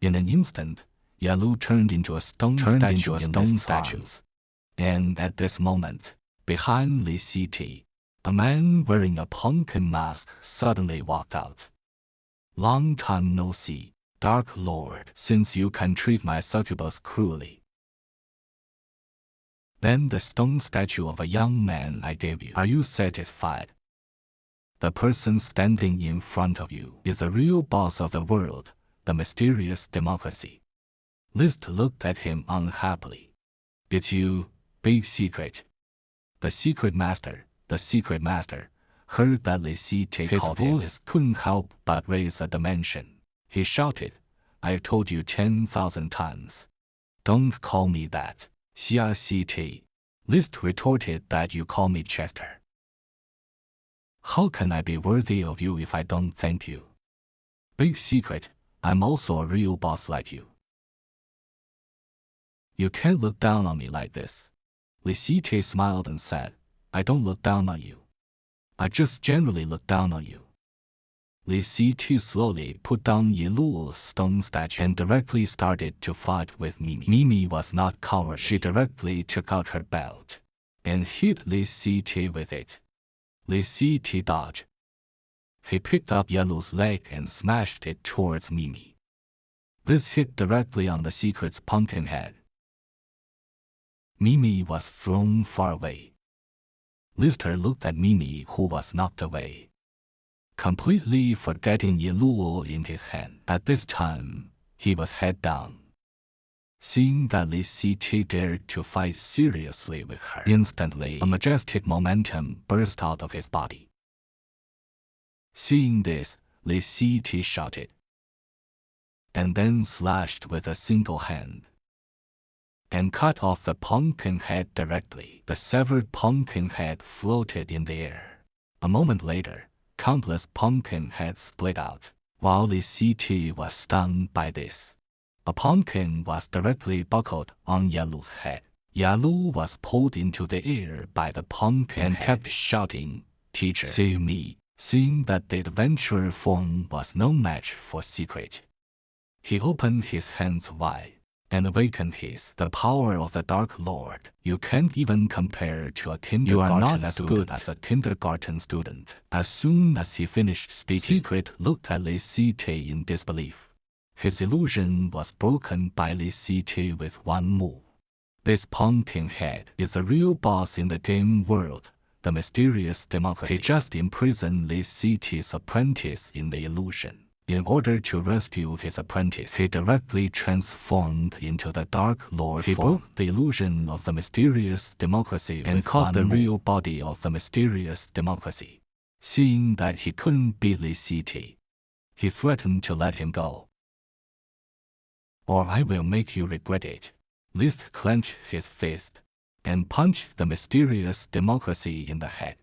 In an instant, Yalu turned into a stone statue in his arms. And at this moment, behind Li Xiti, a man wearing a pumpkin mask suddenly walked out. "Long time no see, Dark Lord, since you can treat my succubus cruelly." Then the stone statue of a young man I gave you. Are you satisfied? The person standing in front of you is the real boss of the world, the mysterious democracy. List looked at him unhappily. "It's you, big secret." The secret master heard that Li Xiti called him. His voice couldn't help but raise a dimension. He shouted, "I've told you 10,000 times. Don't call me that, Xia Xiti." List retorted that you call me Chester. "How can I be worthy of you if I don't thank you? Big secret, I'm also a real boss like you. You can't look down on me like this." Li Xiti smiled and said, "I don't look down on you. I just generally look down on you." Li Xiti slowly put down Yilu's stone statue and directly started to fight with Mimi. Mimi was not cowardly. She directly took out her belt and hit Li Xiti with it. Li Xiti dodged. He picked up Yilu's leg and smashed it towards Mimi. This hit directly on the secret's pumpkin head. Mimi was thrown far away. Lister looked at Mimi, who was knocked away, completely forgetting Yilu in his hand. At this time, he was head down. Seeing that Li Xiti dared to fight seriously with her, instantly a majestic momentum burst out of his body. Seeing this, Li Xiti shouted, and then slashed with a single hand and cut off the pumpkin head directly. The severed pumpkin head floated in the air. A moment later, countless pumpkin heads split out. While Li Xiti was stunned by this, a pumpkin was directly buckled on Yalu's head. Yalu was pulled into the air by the pumpkin and kept shouting, "Teacher, save me!" Seeing that the adventurer form was no match for secret, he opened his hands wide and awakened the power of the Dark Lord. You can't even compare to a kindergarten student. You are not as good as a kindergarten student. As soon as he finished speaking, Secret looked at Li Xiti in disbelief. His illusion was broken by Li Xiti with one move. This pumpkin head is the real boss in the game world, the mysterious democracy. He just imprisoned Li Xiti's apprentice in the illusion. In order to rescue his apprentice, he directly transformed into the Dark Lord form. He broke the illusion of the mysterious democracy and caught the real body of the mysterious democracy. Seeing that he couldn't beat Li Xiti, he threatened to let him go. "Or I will make you regret it." List clenched his fist and punched the mysterious democracy in the head.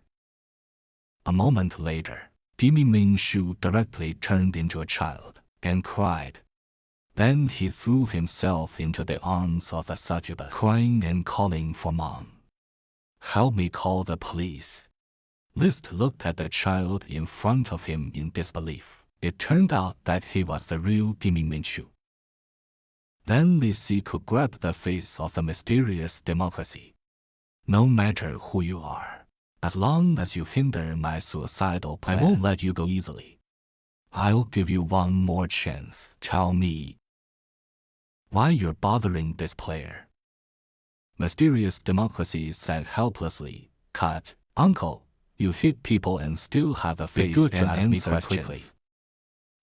A moment later, Dimi Minshu directly turned into a child and cried. Then he threw himself into the arms of the succubus, crying and calling for Mom. "Help me call the police." List looked at the child in front of him in disbelief. It turned out that he was the real Dimi Minshu. Then Li Si could grab the face of the mysterious democracy. "No matter who you are, as long as you hinder my suicidal plan, I won't let you go easily. I'll give you one more chance. Tell me why you're bothering this player." Mysterious democracy said helplessly, "Cut. Uncle, you hit people and still have the face to ask me questions. Quickly.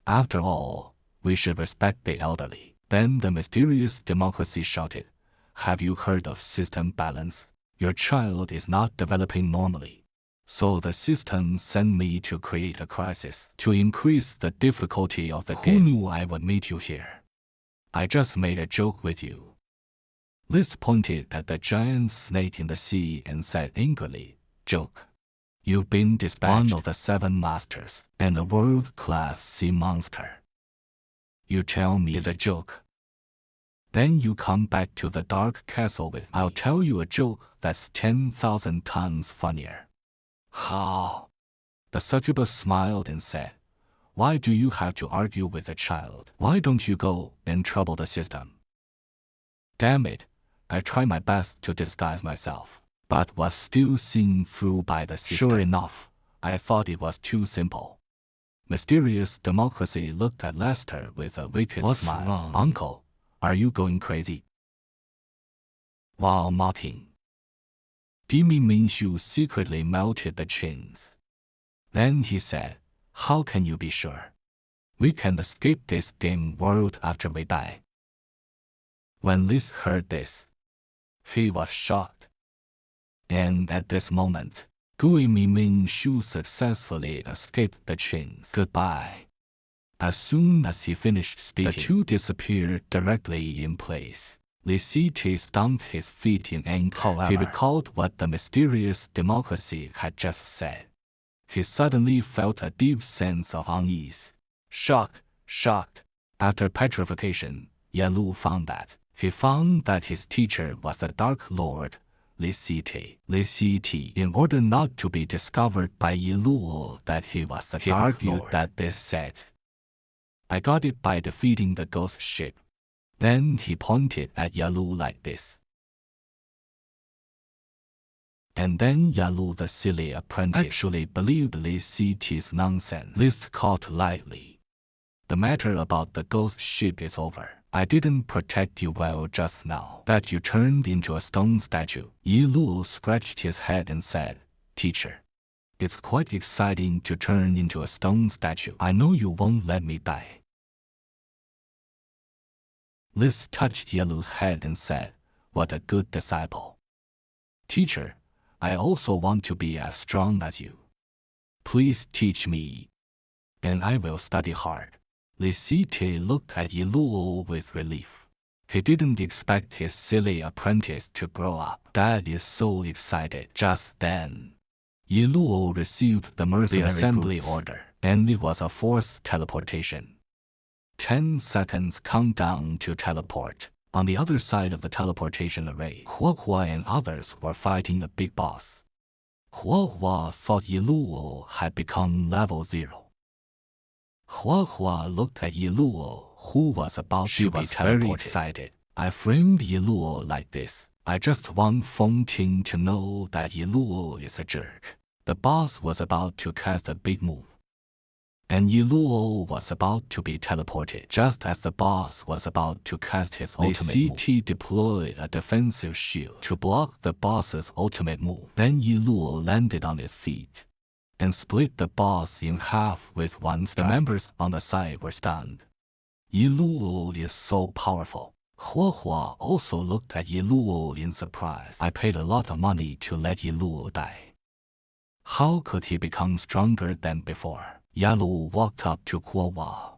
After all, we should respect the elderly." Then the mysterious democracy shouted, "Have you heard of system balance? Your child is not developing normally. So the system sent me to create a crisis to increase the difficulty of the game. Who knew I would meet you here? I just made a joke with you." List pointed at the giant snake in the sea and said angrily, "Joke. You've been dispatched, one of the 7 masters, and a world-class sea monster. You tell me it's a joke. Then you come back to the dark castle with me. I'll tell you a joke that's 10,000 times funnier." "How?" The succubus smiled and said, Why do you have to argue with a child? Why don't you go and trouble the system? Damn it, I tried my best to disguise myself, but was still seen through by the system. Sure enough, I thought it was too simple. Mysterious Democracy looked at Lester with a wicked smile. What's wrong? Uncle, are you going crazy? While mocking, Jimmy Minshu secretly melted the chains. Then he said, how can you be sure? We can escape this game world after we die. When Liz heard this, he was shocked. And at this moment, Jimmy Minshu successfully escaped the chains. Goodbye. As soon as he finished speaking, the two disappeared directly in place. Liciti stamped his feet in anger. However, he recalled what the mysterious Democracy had just said. He suddenly felt a deep sense of unease. Shocked. After petrification, Yalu found that. He found that his teacher was the Dark Lord, Liciti. In order not to be discovered by Yiluo that he was the Dark Lord, that this said, I got it by defeating the ghost ship. Then he pointed at Yalu like this. And then Yalu, the silly apprentice, actually believed Liciti's nonsense. List caught lightly. The matter about the ghost ship is over. I didn't protect you well just now. That you turned into a stone statue. Yilu scratched his head and said, Teacher, it's quite exciting to turn into a stone statue. I know you won't let me die. Liz touched Yalu's head and said, what a good disciple. Teacher, I also want to be as strong as you. Please teach me, and I will study hard. Liciti looked at Yiluo with relief. He didn't expect his silly apprentice to grow up. Dad is so excited. Just then, Yiluo received the mercenary assembly order, and it was a forced teleportation. 10 seconds countdown to teleport. On the other side of the teleportation array, Hua and others were fighting the big boss. Hua thought Yiluo had become level 0. Hua looked at Yiluo, who was about to be teleported. She was very excited. I framed Yiluo like this. I just want Feng Ting to know that Yiluo is a jerk. The boss was about to cast a big move, and Yiluo was about to be teleported. Just as the boss was about to cast his ultimate move, CT deployed a defensive shield to block the boss's ultimate move. Then Yiluo landed on his feet and split the boss in half with one strike. The members on the side were stunned. Yiluo is so powerful. Hua also looked at Yiluo in surprise. I paid a lot of money to let Yiluo die. How could he become stronger than before? Yalu walked up to Hua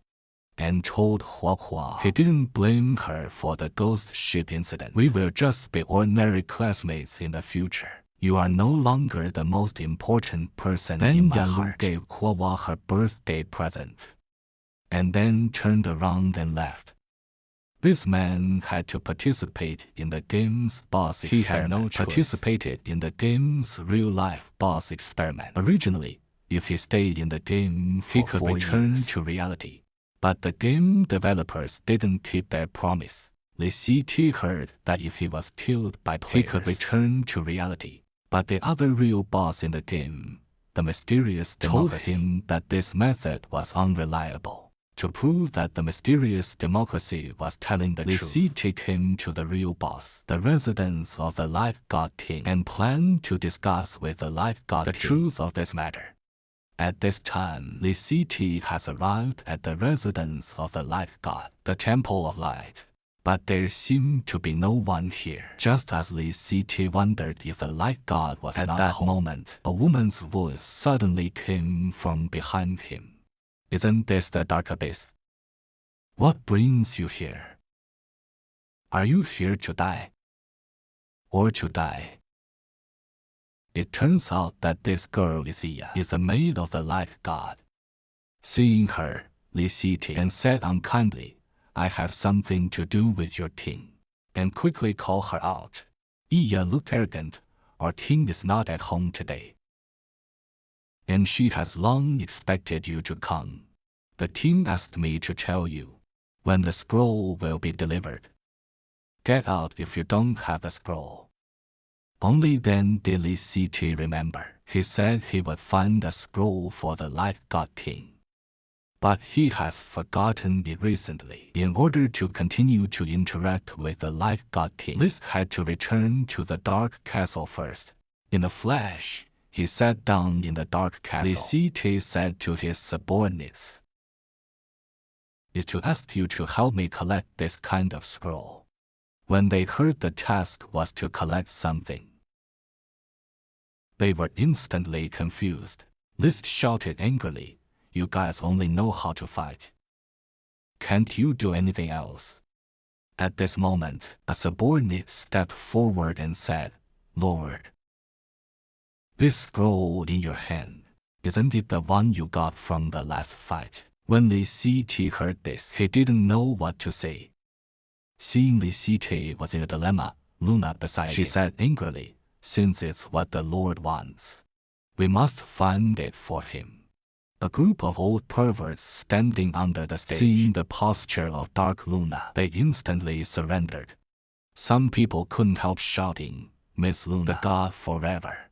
and told Hua he didn't blame her for the ghost ship incident. We will just be ordinary classmates in the future. You are no longer the most important person in my heart. Then Yalu gave Hua her birthday present, and then turned around and left. This man had to participate in the game's boss experiment. He had no choice. Participated in the game's real-life boss experiment. Originally, if he stayed in the game, he could return to reality. But the game developers didn't keep their promise. Liciti heard that if he was killed by players, he could return to reality. But the other real boss in the game, the mysterious Democracy, told him that this method was unreliable. To prove that the mysterious Democracy was telling the truth, Liciti came to the real boss, the residence of the Life God King, and planned to discuss with the Life God King the truth of this matter. At this time, Liciti has arrived at the residence of the Life God, the Temple of Light. But there seemed to be no one here. Just as Liciti wondered if the Light God was not home. At that moment, a woman's voice suddenly came from behind him. Isn't this the Dark Abyss? What brings you here? Are you here to die? Or to die? It turns out that this girl is the maid of the Life God. Seeing her, Liciti said unkindly, I have something to do with your king, and quickly called her out. Iya looked arrogant. Our king is not at home today, and she has long expected you to come. The king asked me to tell you when the scroll will be delivered. Get out if you don't have the scroll. Only then did Li Siti remember. He said he would find a scroll for the light god king. But he has forgotten it recently. In order to continue to interact with the light god king, Lis had to return to the dark castle first. In a flash, he sat down in the dark castle. Li Siti said to his subordinates, "Is to ask you to help me collect this kind of scroll." When they heard the task was to collect something, they were instantly confused. Lis shouted angrily, "You guys only know how to fight. Can't you do anything else?" At this moment, a subordinate stepped forward and said, "Lord, this scroll in your hand, isn't it the one you got from the last fight?" When Li Siti heard this, he didn't know what to say. Seeing Li Siti was in a dilemma, Luna beside she said angrily, "Since it's what the Lord wants, we must find it for him." A group of old perverts standing under the stage, seeing the posture of Dark Luna, they instantly surrendered. Some people couldn't help shouting, "Miss Luna, the god forever."